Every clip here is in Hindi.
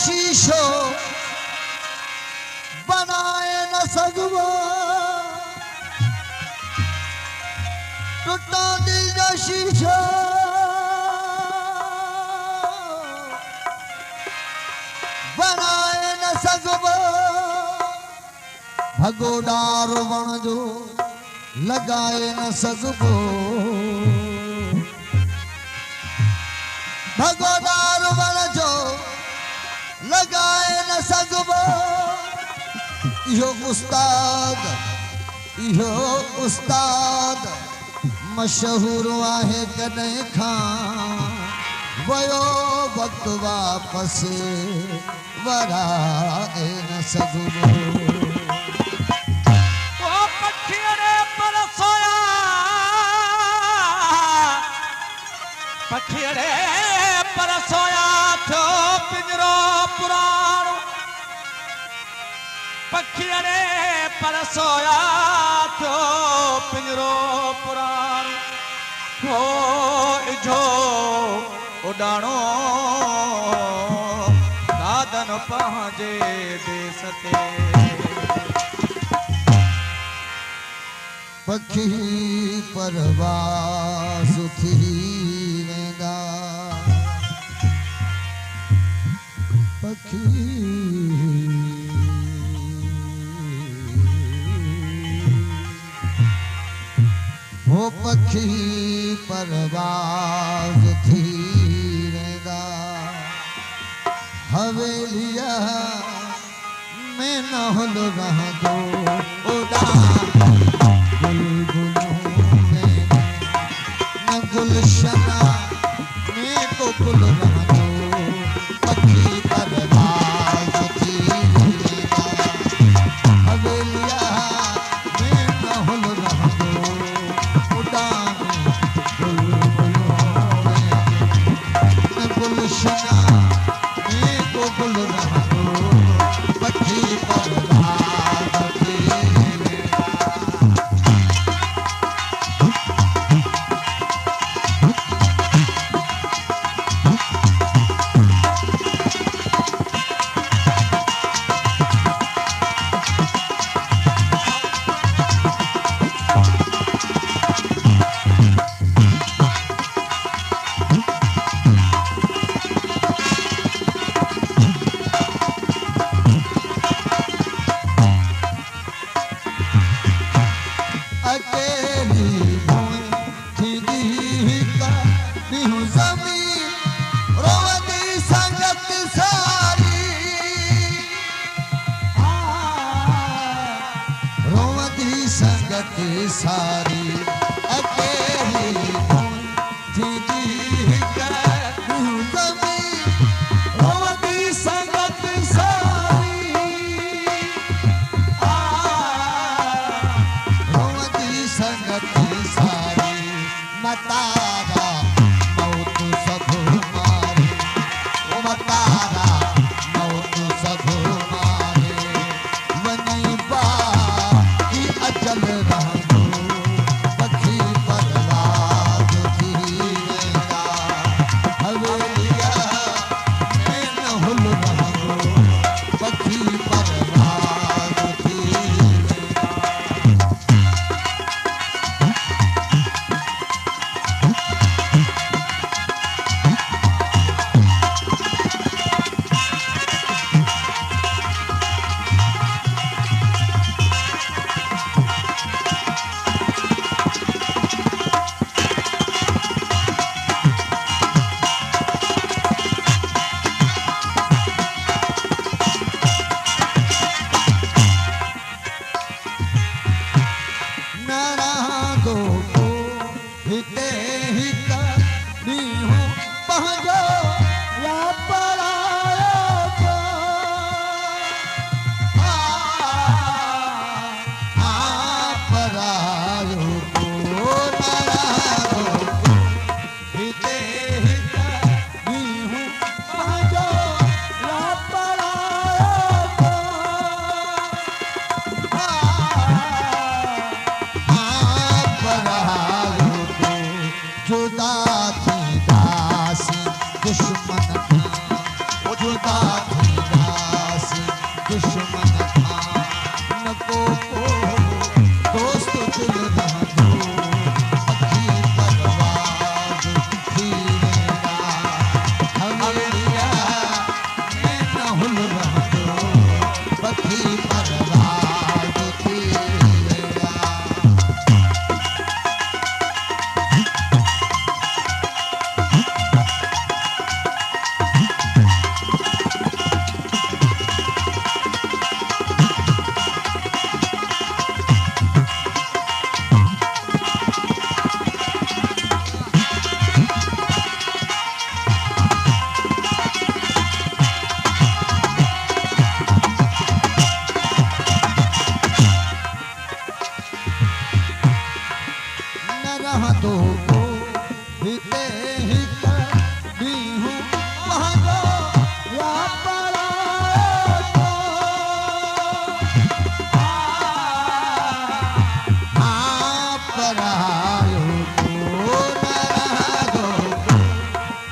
शीशो बनाए न सगबो टूटा दिल जो शीशो बनाए न सगबो भगोडार वण जो लगाए न सगबो भगोदार वण जो लगाए न सगबो इहो उस्ताद मशहूर आहे कॾहिं खां वयो वक्त वापस वराए न सगबो पखिड़े पर सोया थो पिंजरो पुराणो पखिड़े पर सोया थो पिंजरो पुराणो हो इजो उडाणो दादन पंहिंजे देश ते पखी परवास थी पखी वो पखी परवाज़ थी वेंदा हवेलिया में न हुल रहंदो उड़ा बुलबुलों में न गुलशना में को गुल रहंदो पखी परवाज़ थी वेंदा हवेलिया में न हुल रहंदो उड़ान बुलबुलों में न गुलशना में को गुल रहंदो पखी परवाज़ थी वेंदा सारी अकेली थी रोवती संगत सारी रोवती संगत सारी मतारा मौत सब मारे मतारा मौत सब मारे वनी बा की अचल रहा पखी पर हाँ परायो को न रागो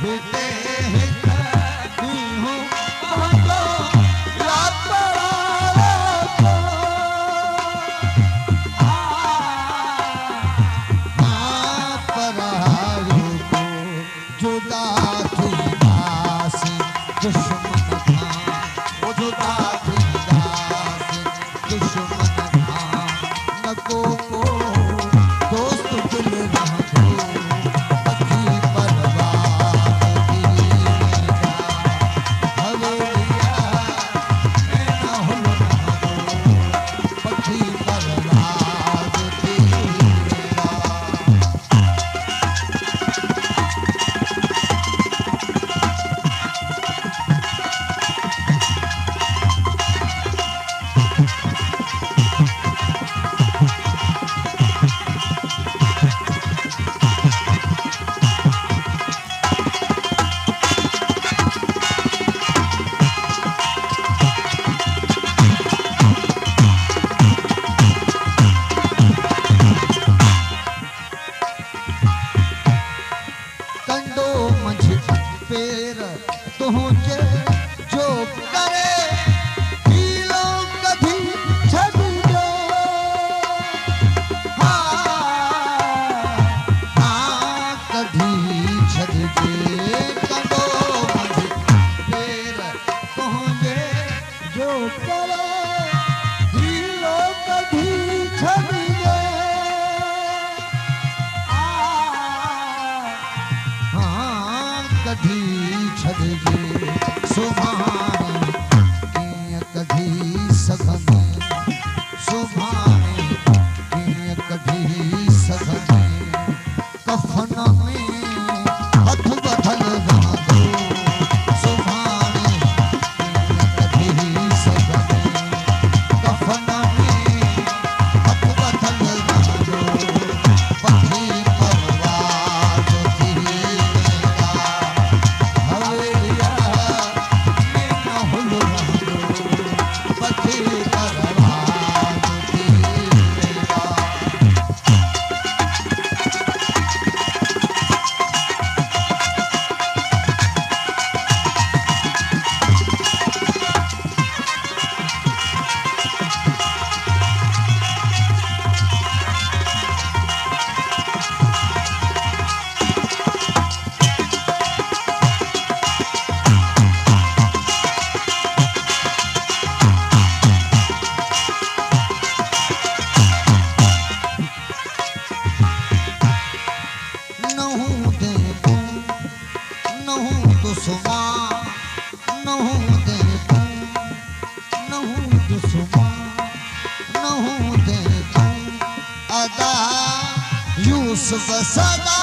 बेटे हित दी हूँ तो या परायो को हाँ परायो को जुदा थी दासी दुश्मन था वो जुदा थी दासी दुश्मन था नको को दोस्त दिल रह दो पति बर्बाद दीदा हवेलिया मैं न हुल रह दो पति बर्बाद दीदा कंडो मंझ पेर तुझे जो करे हीलो कभी छड़ियो हाँ कभी छड़िए कंडो मंझ पेर तुझे जो करे हीलो कभी छड़िए हाँ कभी छड़िए सुभाणे कीअं कढी सघंदे सुभाणे कीअं कढी सघंदे कफन में हथ बधल रहंदो सुभाणे कीअं कढी सघंदे कफन में हथ बधल रहंदो पथी परवाज़ थींदा हवेलिया में न हुल रहंदो पथी परवाज़ थींदा नहूं देखूं नहूं दुश्मन नहूं देखूं नहूं दुश्मन नहूं देखूं अदा यूसुफ सदा